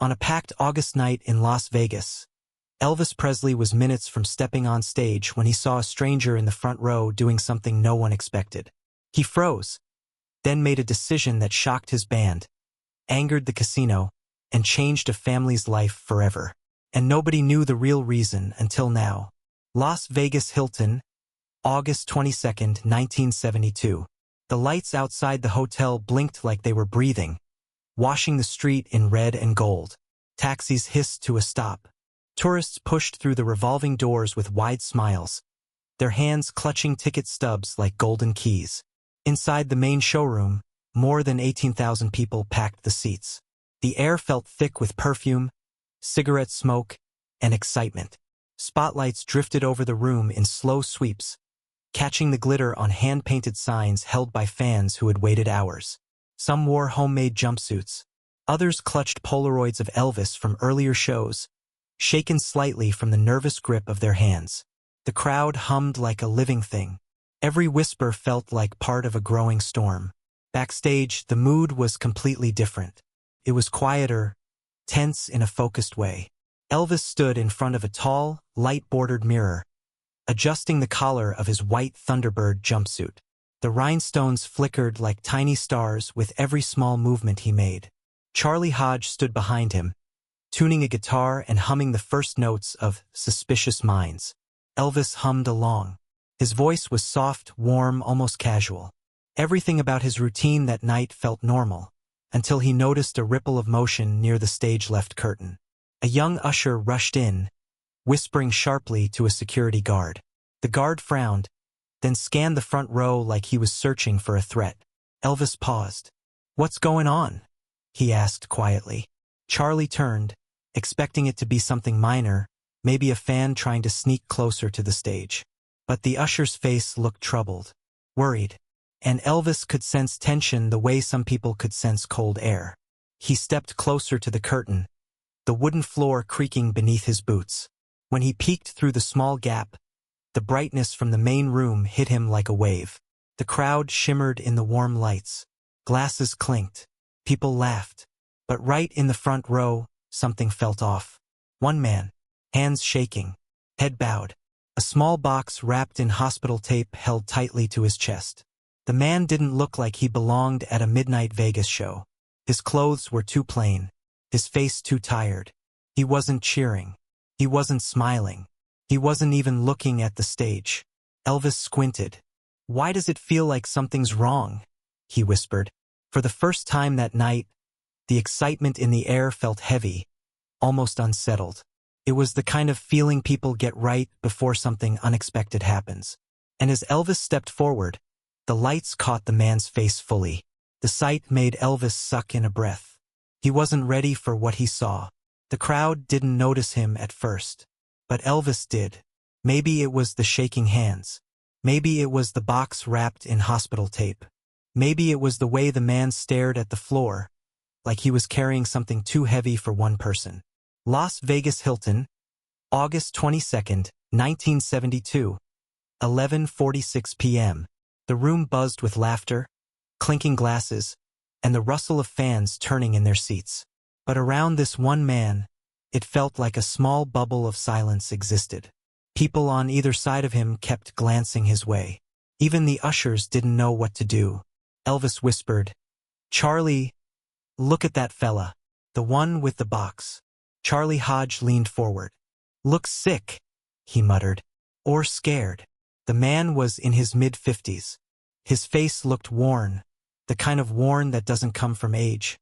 On a packed August night in Las Vegas, Elvis Presley was minutes from stepping on stage when he saw a stranger in the front row doing something no one expected. He froze, then made a decision that shocked his band, angered the casino, and changed a family's life forever. And nobody knew the real reason until now. Las Vegas Hilton, August 22, 1972. The lights outside the hotel blinked like they were breathing, washing the street in red and gold. Taxis hissed to a stop. Tourists pushed through the revolving doors with wide smiles, their hands clutching ticket stubs like golden keys. Inside the main showroom, more than 18,000 people packed the seats. The air felt thick with perfume, cigarette smoke, and excitement. Spotlights drifted over the room in slow sweeps, catching the glitter on hand-painted signs held by fans who had waited hours. Some wore homemade jumpsuits. Others clutched Polaroids of Elvis from earlier shows, shaken slightly from the nervous grip of their hands. The crowd hummed like a living thing. Every whisper felt like part of a growing storm. Backstage, the mood was completely different. It was quieter, tense in a focused way. Elvis stood in front of a tall, light-bordered mirror, adjusting the collar of his white Thunderbird jumpsuit. The rhinestones flickered like tiny stars with every small movement he made. Charlie Hodge stood behind him, tuning a guitar and humming the first notes of Suspicious Minds. Elvis hummed along. His voice was soft, warm, almost casual. Everything about his routine that night felt normal, until he noticed a ripple of motion near the stage-left curtain. A young usher rushed in, whispering sharply to a security guard. The guard frowned, then scanned the front row like he was searching for a threat. Elvis paused. "What's going on?" he asked quietly. Charlie turned, expecting it to be something minor, maybe a fan trying to sneak closer to the stage. But the usher's face looked troubled, worried, and Elvis could sense tension the way some people could sense cold air. He stepped closer to the curtain, the wooden floor creaking beneath his boots. When he peeked through the small gap, the brightness from the main room hit him like a wave. The crowd shimmered in the warm lights. Glasses clinked. People laughed. But right in the front row, something felt off. One man, hands shaking, head bowed, a small box wrapped in hospital tape held tightly to his chest. The man didn't look like he belonged at a midnight Vegas show. His clothes were too plain, his face too tired. He wasn't cheering. He wasn't smiling. He wasn't even looking at the stage. Elvis squinted. "Why does it feel like something's wrong?" he whispered. For the first time that night, the excitement in the air felt heavy, almost unsettled. It was the kind of feeling people get right before something unexpected happens. And as Elvis stepped forward, the lights caught the man's face fully. The sight made Elvis suck in a breath. He wasn't ready for what he saw. The crowd didn't notice him at first, but Elvis did. Maybe it was the shaking hands. Maybe it was the box wrapped in hospital tape. Maybe it was the way the man stared at the floor, like he was carrying something too heavy for one person. Las Vegas Hilton, August 22, 1972, 11:46 p.m. The room buzzed with laughter, clinking glasses, and the rustle of fans turning in their seats. But around this one man, it felt like a small bubble of silence existed. People on either side of him kept glancing his way. Even the ushers didn't know what to do. Elvis whispered, "Charlie, look at that fella, the one with the box." Charlie Hodge leaned forward. "Looks sick," he muttered. "Or scared." The man was in his mid-50s. His face looked worn, the kind of worn that doesn't come from age,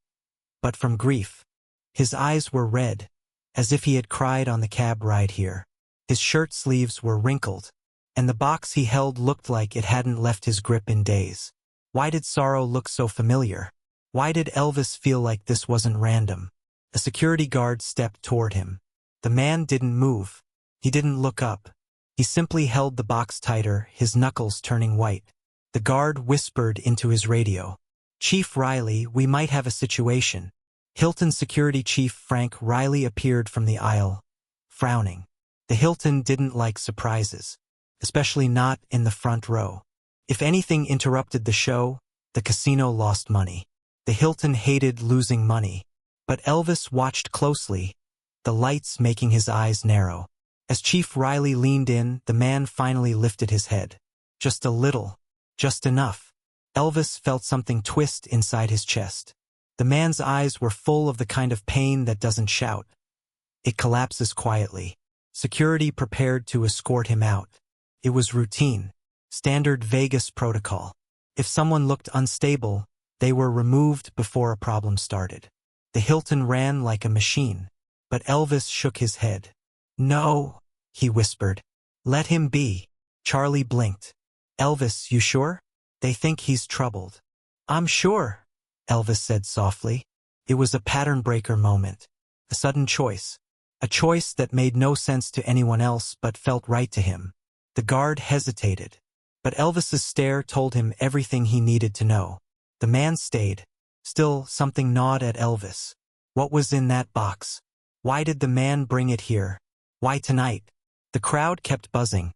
but from grief. His eyes were red, as if he had cried on the cab ride here. His shirt sleeves were wrinkled, and the box he held looked like it hadn't left his grip in days. Why did sorrow look so familiar? Why did Elvis feel like this wasn't random? A security guard stepped toward him. The man didn't move. He didn't look up. He simply held the box tighter, his knuckles turning white. The guard whispered into his radio, "Chief Riley, we might have a situation." Hilton Security Chief Frank Riley appeared from the aisle, frowning. The Hilton didn't like surprises, especially not in the front row. If anything interrupted the show, the casino lost money. The Hilton hated losing money, But Elvis watched closely, the lights making his eyes narrow. As Chief Riley leaned in, the man finally lifted his head. Just a little. Just enough. Elvis felt something twist inside his chest. The man's eyes were full of the kind of pain that doesn't shout. It collapses quietly. Security prepared to escort him out. It was routine. Standard Vegas protocol. If someone looked unstable, they were removed before a problem started. The Hilton ran like a machine. But Elvis shook his head. "No," he whispered. "Let him be." Charlie blinked. "Elvis, you sure? They think he's troubled." "I'm sure," Elvis said softly. It was a pattern-breaker moment. A sudden choice. A choice that made no sense to anyone else but felt right to him. The guard hesitated. But Elvis's stare told him everything he needed to know. The man stayed. Still, something gnawed at Elvis. What was in that box? Why did the man bring it here? Why tonight? The crowd kept buzzing,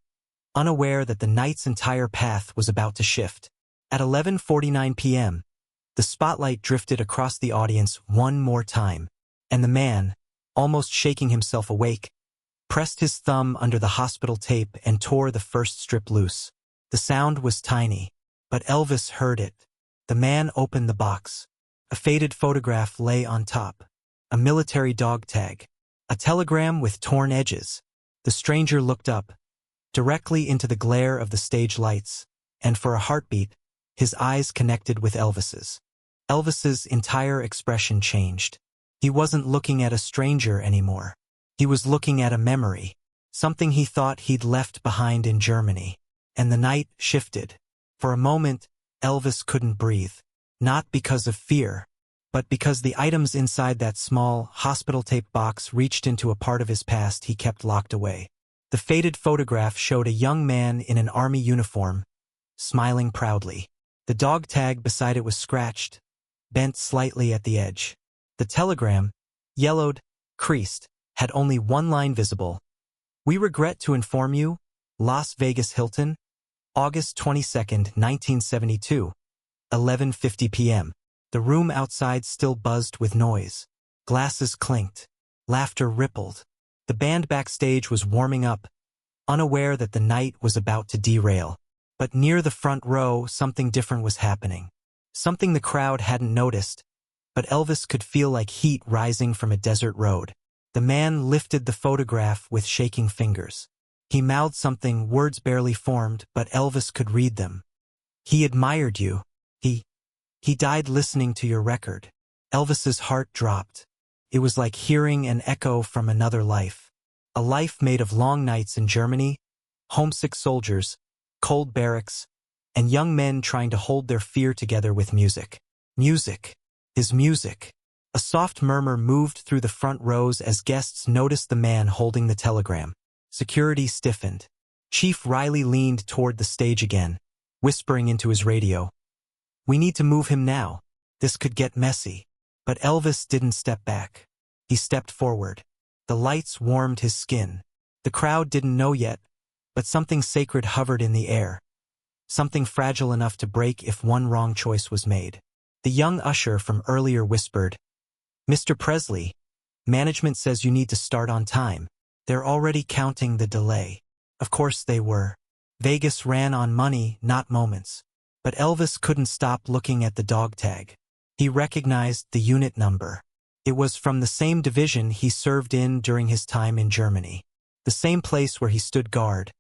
unaware that the night's entire path was about to shift. At 11:49 p.m., the spotlight drifted across the audience one more time, and the man, almost shaking himself awake, pressed his thumb under the hospital tape and tore the first strip loose. The sound was tiny, but Elvis heard it. The man opened the box. A faded photograph lay on top. A military dog tag. A telegram with torn edges. The stranger looked up, directly into the glare of the stage lights, and for a heartbeat, his eyes connected with Elvis's. Elvis's entire expression changed. He wasn't looking at a stranger anymore. He was looking at a memory, something he thought he'd left behind in Germany. And the night shifted. For a moment, Elvis couldn't breathe. Not because of fear, but because the items inside that small, hospital-tape box reached into a part of his past he kept locked away. The faded photograph showed a young man in an army uniform, smiling proudly. The dog tag beside it was scratched, bent slightly at the edge. The telegram, yellowed, creased, had only one line visible. "We regret to inform you, Las Vegas Hilton, August 22, 1972, 11:50 p.m. The room outside still buzzed with noise. Glasses clinked. Laughter rippled. The band backstage was warming up, unaware that the night was about to derail. But near the front row, something different was happening. Something the crowd hadn't noticed, but Elvis could feel like heat rising from a desert road. The man lifted the photograph with shaking fingers. He mouthed something, words barely formed, but Elvis could read them. "He admired you. He died listening to your record." Elvis's heart dropped. It was like hearing an echo from another life. A life made of long nights in Germany, homesick soldiers, cold barracks, and young men trying to hold their fear together with music. Music. His music. A soft murmur moved through the front rows as guests noticed the man holding the telegram. Security stiffened. Chief Riley leaned toward the stage again, whispering into his radio. "We need to move him now. This could get messy." But Elvis didn't step back. He stepped forward. The lights warmed his skin. The crowd didn't know yet, but something sacred hovered in the air. Something fragile enough to break if one wrong choice was made. The young usher from earlier whispered, "Mr. Presley, management says you need to start on time. They're already counting the delay." Of course they were. Vegas ran on money, not moments. But Elvis couldn't stop looking at the dog tag. He recognized the unit number. It was from the same division he served in during his time in Germany. The same place where he stood guard,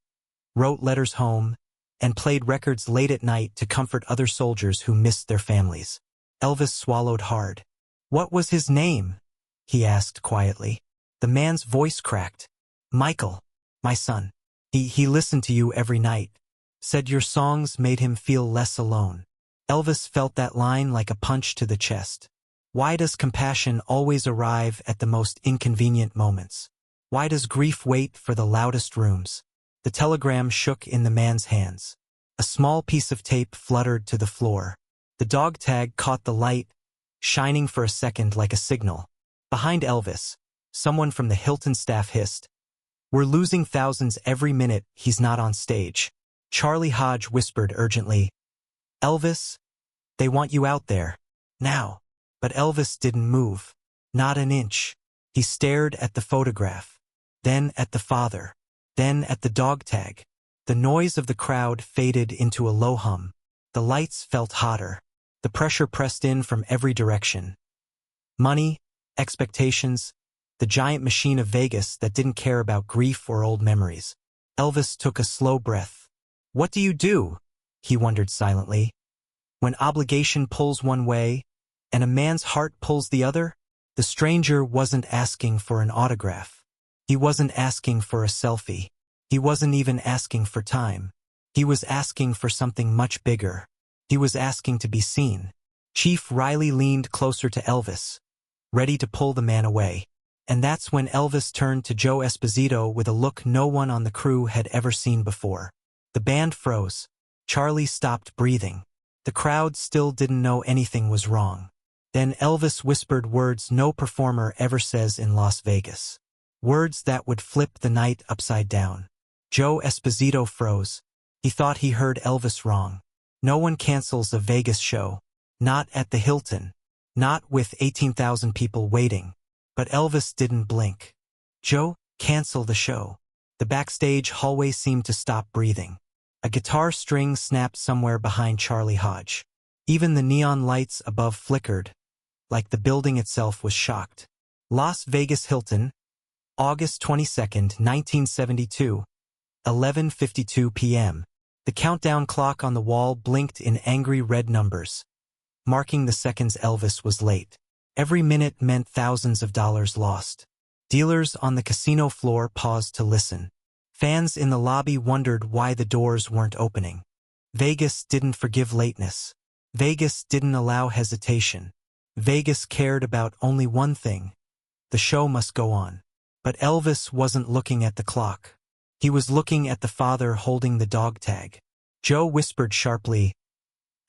wrote letters home, and played records late at night to comfort other soldiers who missed their families. Elvis swallowed hard. "What was his name?" he asked quietly. The man's voice cracked. "Michael, my son. He listened to you every night. Said your songs made him feel less alone." Elvis felt that line like a punch to the chest. Why does compassion always arrive at the most inconvenient moments? Why does grief wait for the loudest rooms? The telegram shook in the man's hands. A small piece of tape fluttered to the floor. The dog tag caught the light, shining for a second like a signal. Behind Elvis, someone from the Hilton staff hissed, "We're losing thousands every minute he's not on stage." Charlie Hodge whispered urgently, "Elvis, they want you out there. Now." But Elvis didn't move. Not an inch. He stared at the photograph, then at the father, then at the dog tag. The noise of the crowd faded into a low hum. The lights felt hotter. The pressure pressed in from every direction. Money, expectations, the giant machine of Vegas that didn't care about grief or old memories. Elvis took a slow breath. What do you do? He wondered silently. When obligation pulls one way, and a man's heart pulls the other? The stranger wasn't asking for an autograph. He wasn't asking for a selfie. He wasn't even asking for time. He was asking for something much bigger. He was asking to be seen. Chief Riley leaned closer to Elvis, ready to pull the man away. And that's when Elvis turned to Joe Esposito with a look no one on the crew had ever seen before. The band froze. Charlie stopped breathing. The crowd still didn't know anything was wrong. Then Elvis whispered words no performer ever says in Las Vegas. Words that would flip the night upside down. Joe Esposito froze. He thought he heard Elvis wrong. No one cancels a Vegas show. Not at the Hilton. Not with 18,000 people waiting. But Elvis didn't blink. Joe, cancel the show. The backstage hallway seemed to stop breathing. A guitar string snapped somewhere behind Charlie Hodge. Even the neon lights above flickered, like the building itself was shocked. Las Vegas Hilton, August 22, 1972, 11:52 p.m. The countdown clock on the wall blinked in angry red numbers, marking the seconds Elvis was late. Every minute meant thousands of dollars lost. Dealers on the casino floor paused to listen. Fans in the lobby wondered why the doors weren't opening. Vegas didn't forgive lateness. Vegas didn't allow hesitation. Vegas cared about only one thing. The show must go on. But Elvis wasn't looking at the clock. He was looking at the father holding the dog tag. Joe whispered sharply,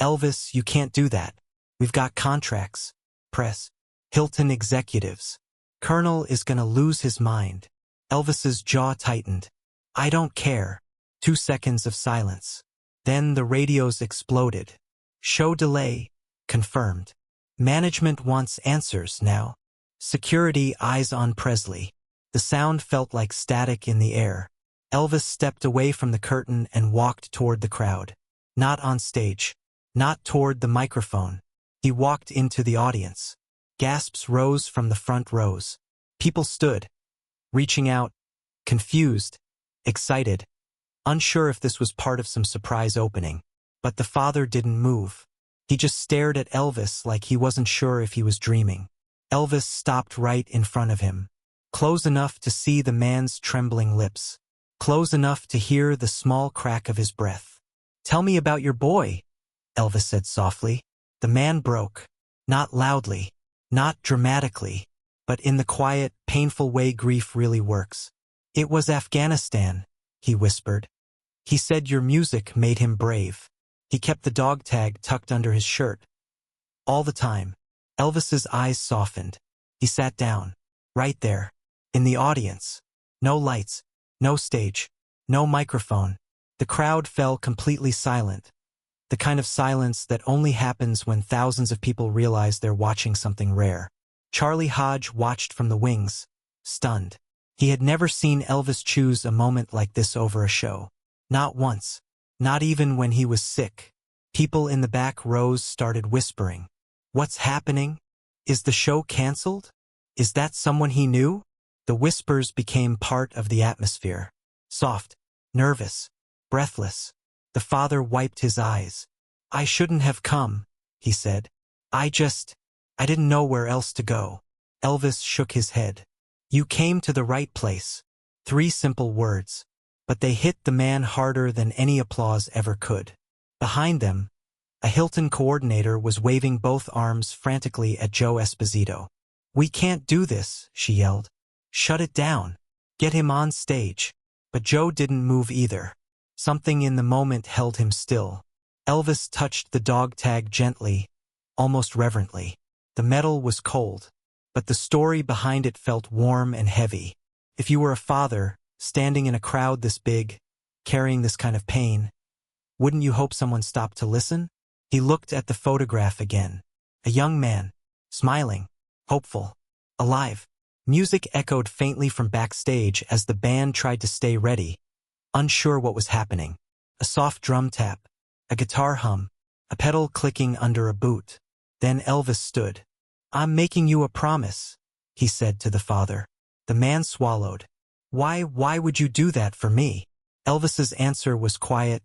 "Elvis, you can't do that. We've got contracts. Press. Hilton executives. Colonel is gonna lose his mind." Elvis's jaw tightened. "I don't care." 2 seconds of silence. Then the radios exploded. "Show delay. Confirmed. Management wants answers now. Security eyes on Presley." The sound felt like static in the air. Elvis stepped away from the curtain and walked toward the crowd. Not on stage. Not toward the microphone. He walked into the audience. Gasps rose from the front rows. People stood, reaching out, confused, excited, unsure if this was part of some surprise opening. But the father didn't move. He just stared at Elvis like he wasn't sure if he was dreaming. Elvis stopped right in front of him, close enough to see the man's trembling lips, close enough to hear the small crack of his breath. "Tell me about your boy," Elvis said softly. The man broke, not loudly, not dramatically, but in the quiet, painful way grief really works. "It was Afghanistan," he whispered. "He said your music made him brave." He kept the dog tag tucked under his shirt. All the time. Elvis's eyes softened. He sat down, right there, in the audience. No lights, no stage, no microphone. The crowd fell completely silent. The kind of silence that only happens when thousands of people realize they're watching something rare. Charlie Hodge watched from the wings, stunned. He had never seen Elvis choose a moment like this over a show. Not once. Not even when he was sick. People in the back rows started whispering. "What's happening? Is the show canceled? Is that someone he knew?" The whispers became part of the atmosphere. Soft, nervous, breathless. The father wiped his eyes. "I shouldn't have come," he said. I didn't know where else to go." Elvis shook his head. "You came to the right place." 3 simple words. But they hit the man harder than any applause ever could. Behind them, a Hilton coordinator was waving both arms frantically at Joe Esposito. "We can't do this," she yelled. "Shut it down. Get him on stage." But Joe didn't move either. Something in the moment held him still. Elvis touched the dog tag gently, almost reverently. The metal was cold, but the story behind it felt warm and heavy. If you were a father, standing in a crowd this big, carrying this kind of pain, wouldn't you hope someone stopped to listen? He looked at the photograph again. A young man, smiling, hopeful. Alive. Music echoed faintly from backstage as the band tried to stay ready, unsure what was happening. A soft drum tap, a guitar hum, a pedal clicking under a boot. Then Elvis stood. "I'm making you a promise," he said to the father. The man swallowed. Why would you do that for me?" Elvis's answer was quiet,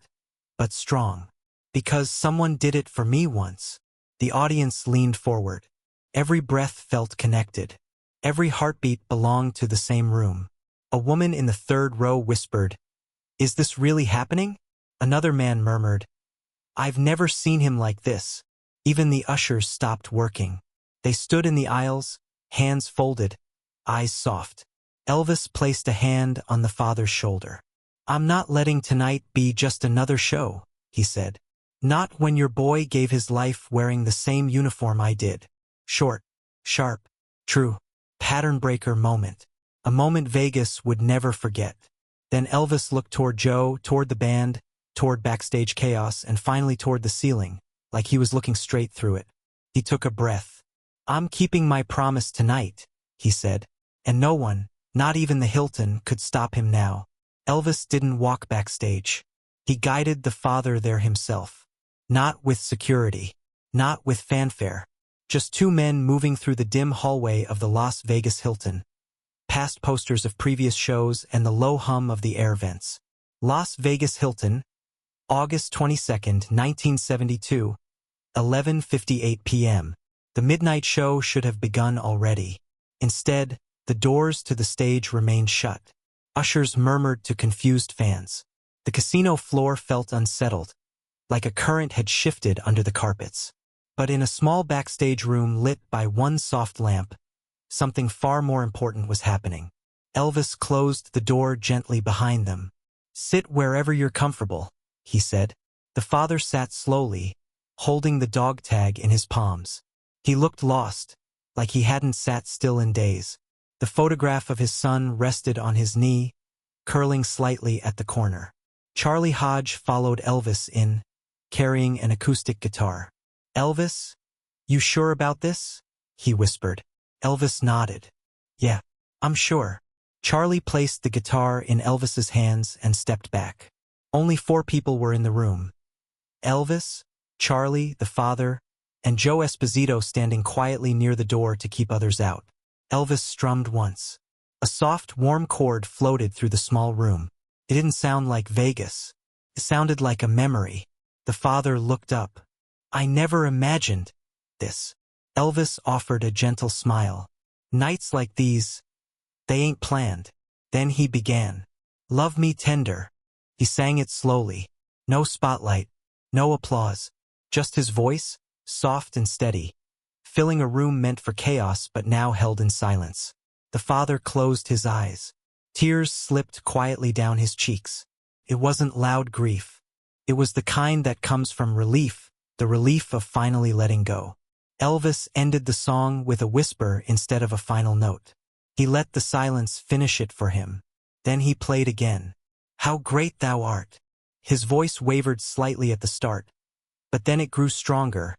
but strong. "Because someone did it for me once." The audience leaned forward. Every breath felt connected. Every heartbeat belonged to the same room. A woman in the third row whispered, "Is this really happening?" Another man murmured, "I've never seen him like this." Even the ushers stopped working. They stood in the aisles, hands folded, eyes soft. Elvis placed a hand on the father's shoulder. "I'm not letting tonight be just another show," he said. "Not when your boy gave his life wearing the same uniform I did." Short, sharp, true, pattern-breaker moment. A moment Vegas would never forget. Then Elvis looked toward Joe, toward the band, toward backstage chaos, and finally toward the ceiling, like he was looking straight through it. He took a breath. "I'm keeping my promise tonight," he said. And no one, not even the Hilton, could stop him now. Elvis didn't walk backstage. He guided the father there himself. Not with security. Not with fanfare. Just two men moving through the dim hallway of the Las Vegas Hilton. Past posters of previous shows and the low hum of the air vents. Las Vegas Hilton, August 22, 1972, 11:58 p.m. The midnight show should have begun already. Instead, the doors to the stage remained shut. Ushers murmured to confused fans. The casino floor felt unsettled, like a current had shifted under the carpets. But in a small backstage room lit by one soft lamp, something far more important was happening. Elvis closed the door gently behind them. "Sit wherever you're comfortable," he said. The father sat slowly, holding the dog tag in his palms. He looked lost, like he hadn't sat still in days. The photograph of his son rested on his knee, curling slightly at the corner. Charlie Hodge followed Elvis in, carrying an acoustic guitar. "Elvis, you sure about this?" he whispered. Elvis nodded. "Yeah, I'm sure." Charlie placed the guitar in Elvis's hands and stepped back. Only 4 people were in the room. Elvis, Charlie, the father, and Joe Esposito standing quietly near the door to keep others out. Elvis strummed once. A soft, warm chord floated through the small room. It didn't sound like Vegas. It sounded like a memory. The father looked up. "I never imagined this." Elvis offered a gentle smile. "Nights like these, they ain't planned." Then he began. "Love Me Tender." He sang it slowly. No spotlight, no applause. Just his voice, soft and steady, filling a room meant for chaos but now held in silence. The father closed his eyes. Tears slipped quietly down his cheeks. It wasn't loud grief. It was the kind that comes from relief, the relief of finally letting go. Elvis ended the song with a whisper instead of a final note. He let the silence finish it for him. Then he played again. "How Great Thou Art." His voice wavered slightly at the start, but then it grew stronger,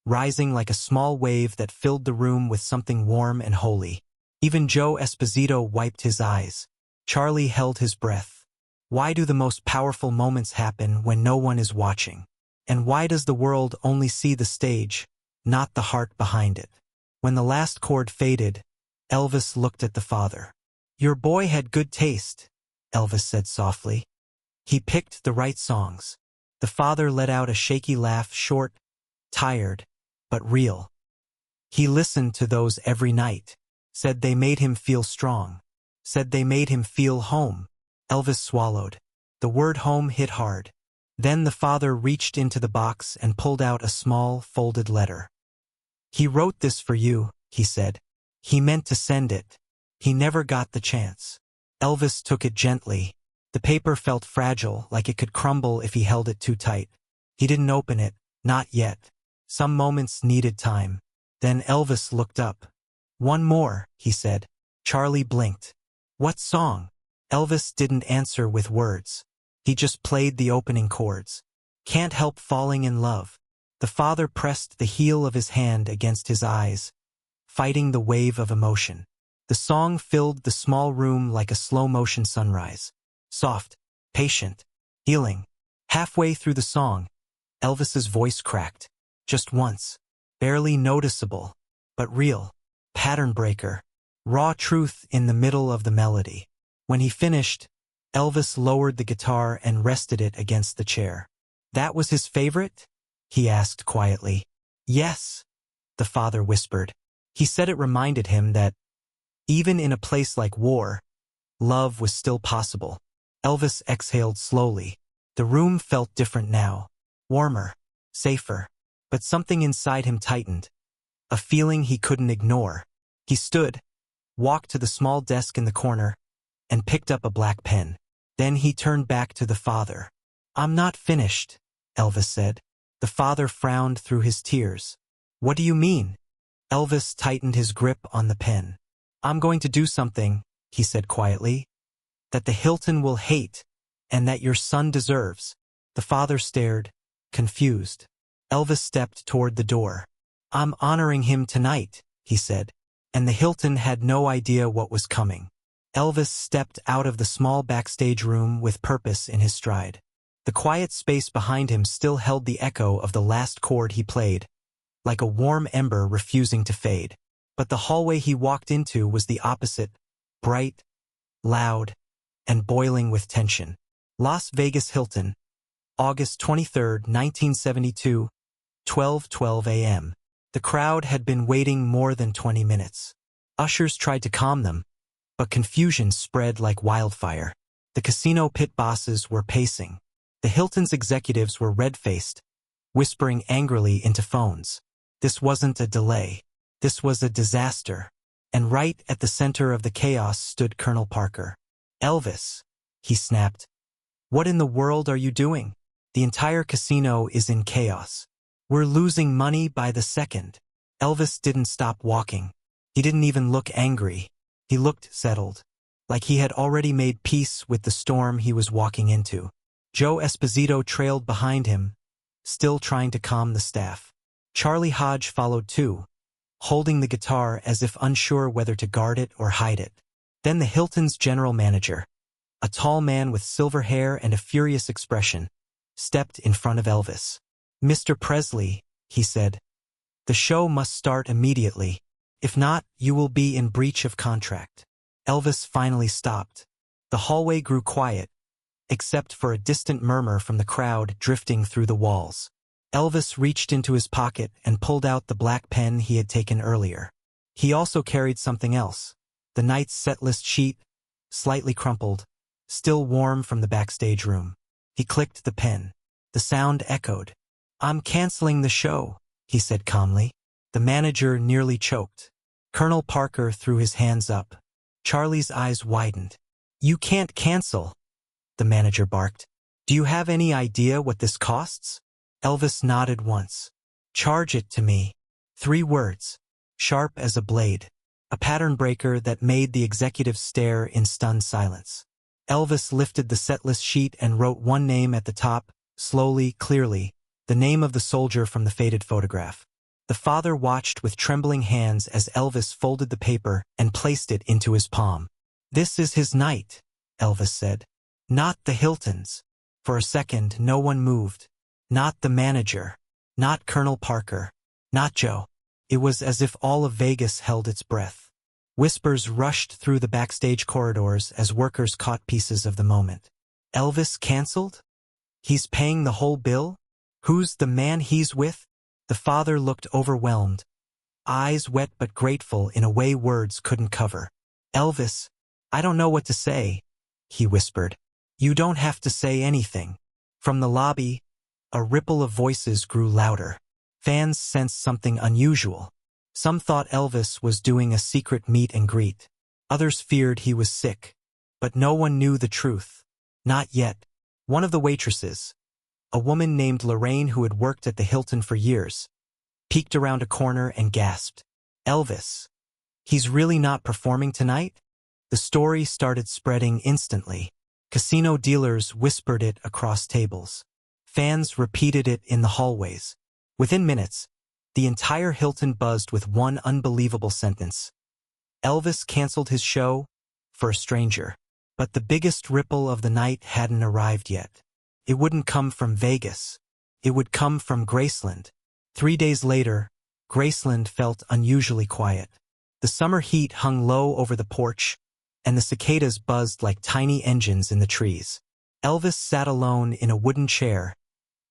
rising like a small wave that filled the room with something warm and holy. Even Joe Esposito wiped his eyes. Charlie held his breath. Why do the most powerful moments happen when no one is watching? And why does the world only see the stage, not the heart behind it? When the last chord faded, Elvis looked at the father. "Your boy had good taste," Elvis said softly. "He picked the right songs." The father let out a shaky laugh, short, tired, but real. "He listened to those every night. Said they made him feel strong. Said they made him feel home." Elvis swallowed. The word home hit hard. Then the father reached into the box and pulled out a small, folded letter. "He wrote this for you," he said. "He meant to send it. He never got the chance." Elvis took it gently. The paper felt fragile, like it could crumble if he held it too tight. He didn't open it, not yet. Some moments needed time. Then Elvis looked up. "One more," he said. Charlie blinked. "What song?" Elvis didn't answer with words. He just played the opening chords. "Can't Help Falling in Love." The father pressed the heel of his hand against his eyes, fighting the wave of emotion. The song filled the small room like a slow-motion sunrise. Soft, patient, healing. Halfway through the song, Elvis's voice cracked. Just once. Barely noticeable, but real. Pattern breaker. Raw truth in the middle of the melody. When he finished, Elvis lowered the guitar and rested it against the chair. "That was his favorite?" he asked quietly. "Yes," the father whispered. He said it reminded him that, even in a place like war, love was still possible. Elvis exhaled slowly. The room felt different now. Warmer. Safer. But something inside him tightened. A feeling he couldn't ignore. He stood, walked to the small desk in the corner, and picked up a black pen. Then he turned back to the father. "I'm not finished," Elvis said. The father frowned through his tears. "What do you mean?" Elvis tightened his grip on the pen. "I'm going to do something," he said quietly, "that the Hilton will hate, and that your son deserves." The father stared, confused. Elvis stepped toward the door. "I'm honoring him tonight," he said, and the Hilton had no idea what was coming. Elvis stepped out of the small backstage room with purpose in his stride. The quiet space behind him still held the echo of the last chord he played, like a warm ember refusing to fade. But the hallway he walked into was the opposite, bright, loud, and boiling with tension. Las Vegas Hilton, August 23, 1972, 12:12 a.m. The crowd had been waiting more than 20 minutes. Ushers tried to calm them, but confusion spread like wildfire. The casino pit bosses were pacing. The Hilton's executives were red-faced, whispering angrily into phones. This wasn't a delay. This was a disaster. And right at the center of the chaos stood Colonel Parker. "Elvis," he snapped. "What in the world are you doing? The entire casino is in chaos. We're losing money by the second." Elvis didn't stop walking. He didn't even look angry. He looked settled, like he had already made peace with the storm he was walking into. Joe Esposito trailed behind him, still trying to calm the staff. Charlie Hodge followed too, holding the guitar as if unsure whether to guard it or hide it. Then the Hilton's general manager, a tall man with silver hair and a furious expression, stepped in front of Elvis. "Mr. Presley," he said, "the show must start immediately. If not, you will be in breach of contract." Elvis finally stopped. The hallway grew quiet, except for a distant murmur from the crowd drifting through the walls. Elvis reached into his pocket and pulled out the black pen he had taken earlier. He also carried something else, the night's setlist sheet, slightly crumpled, still warm from the backstage room. He clicked the pen. The sound echoed. "I'm canceling the show," he said calmly. The manager nearly choked. Colonel Parker threw his hands up. Charlie's eyes widened. "You can't cancel," the manager barked. "Do you have any idea what this costs?" Elvis nodded once. "Charge it to me." 3 words, sharp as a blade. A pattern breaker that made the executives stare in stunned silence. Elvis lifted the setlist sheet and wrote one name at the top, slowly, clearly, the name of the soldier from the faded photograph. The father watched with trembling hands as Elvis folded the paper and placed it into his palm. "This is his night," Elvis said. "Not the Hilton's." For a second, no one moved. Not the manager. Not Colonel Parker. Not Joe. It was as if all of Vegas held its breath. Whispers rushed through the backstage corridors as workers caught pieces of the moment. "Elvis canceled? He's paying the whole bill? Who's the man he's with?" The father looked overwhelmed, eyes wet but grateful in a way words couldn't cover. "Elvis, I don't know what to say," he whispered. "You don't have to say anything." From the lobby, a ripple of voices grew louder. Fans sensed something unusual. Some thought Elvis was doing a secret meet and greet. Others feared he was sick. But no one knew the truth. Not yet. One of the waitresses, a woman named Lorraine who had worked at the Hilton for years, peeked around a corner and gasped. "Elvis, he's really not performing tonight?" The story started spreading instantly. Casino dealers whispered it across tables. Fans repeated it in the hallways. Within minutes, the entire Hilton buzzed with one unbelievable sentence. Elvis canceled his show for a stranger. But the biggest ripple of the night hadn't arrived yet. It wouldn't come from Vegas. It would come from Graceland. 3 days later, Graceland felt unusually quiet. The summer heat hung low over the porch, and the cicadas buzzed like tiny engines in the trees. Elvis sat alone in a wooden chair,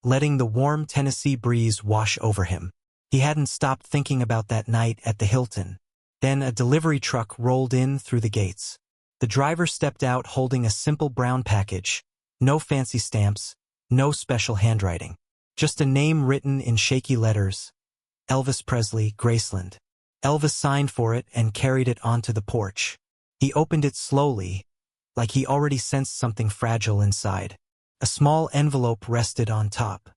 letting the warm Tennessee breeze wash over him. He hadn't stopped thinking about that night at the Hilton. Then a delivery truck rolled in through the gates. The driver stepped out holding a simple brown package. No fancy stamps, no special handwriting. Just a name written in shaky letters. Elvis Presley, Graceland. Elvis signed for it and carried it onto the porch. He opened it slowly, like he already sensed something fragile inside. A small envelope rested on top.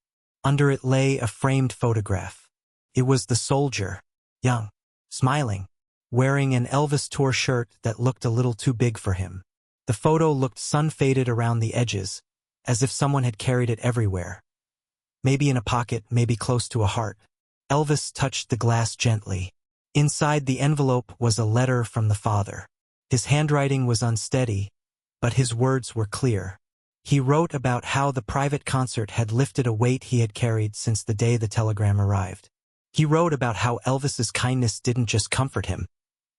Under it lay a framed photograph. It was the soldier, young, smiling, wearing an Elvis tour shirt that looked a little too big for him. The photo looked sun-faded around the edges, as if someone had carried it everywhere. Maybe in a pocket, maybe close to a heart. Elvis touched the glass gently. Inside the envelope was a letter from the father. His handwriting was unsteady, but his words were clear. He wrote about how the private concert had lifted a weight he had carried since the day the telegram arrived. He wrote about how Elvis's kindness didn't just comfort him.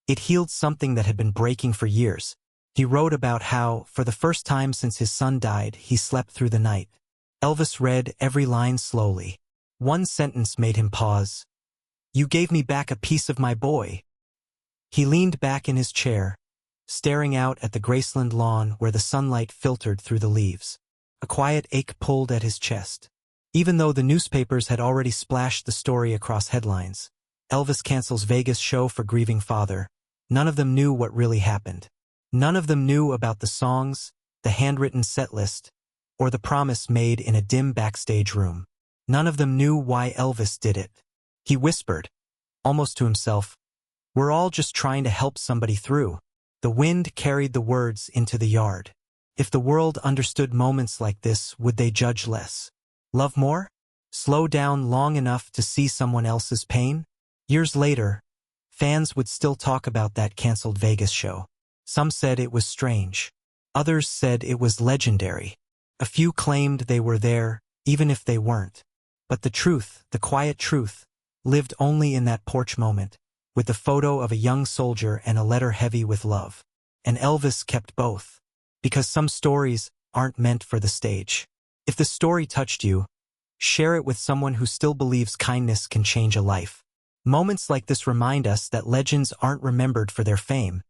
It healed something that had been breaking for years. He wrote about how, for the first time since his son died, he slept through the night. Elvis read every line slowly. One sentence made him pause. "You gave me back a piece of my boy." He leaned back in his chair, staring out at the Graceland lawn where the sunlight filtered through the leaves. A quiet ache pulled at his chest. Even though the newspapers had already splashed the story across headlines, Elvis cancels Vegas show for grieving father, none of them knew what really happened. None of them knew about the songs, the handwritten set list, or the promise made in a dim backstage room. None of them knew why Elvis did it. He whispered, almost to himself, "We're all just trying to help somebody through." The wind carried the words into the yard. If the world understood moments like this, would they judge less? Love more? Slow down long enough to see someone else's pain? Years later, fans would still talk about that canceled Vegas show. Some said it was strange. Others said it was legendary. A few claimed they were there, even if they weren't. But the truth, the quiet truth, lived only in that porch moment, with the photo of a young soldier and a letter heavy with love. And Elvis kept both. Because some stories aren't meant for the stage. If the story touched you, share it with someone who still believes kindness can change a life. Moments like this remind us that legends aren't remembered for their fame,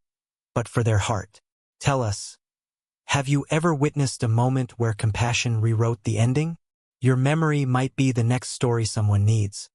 but for their heart. Tell us, have you ever witnessed a moment where compassion rewrote the ending? Your memory might be the next story someone needs.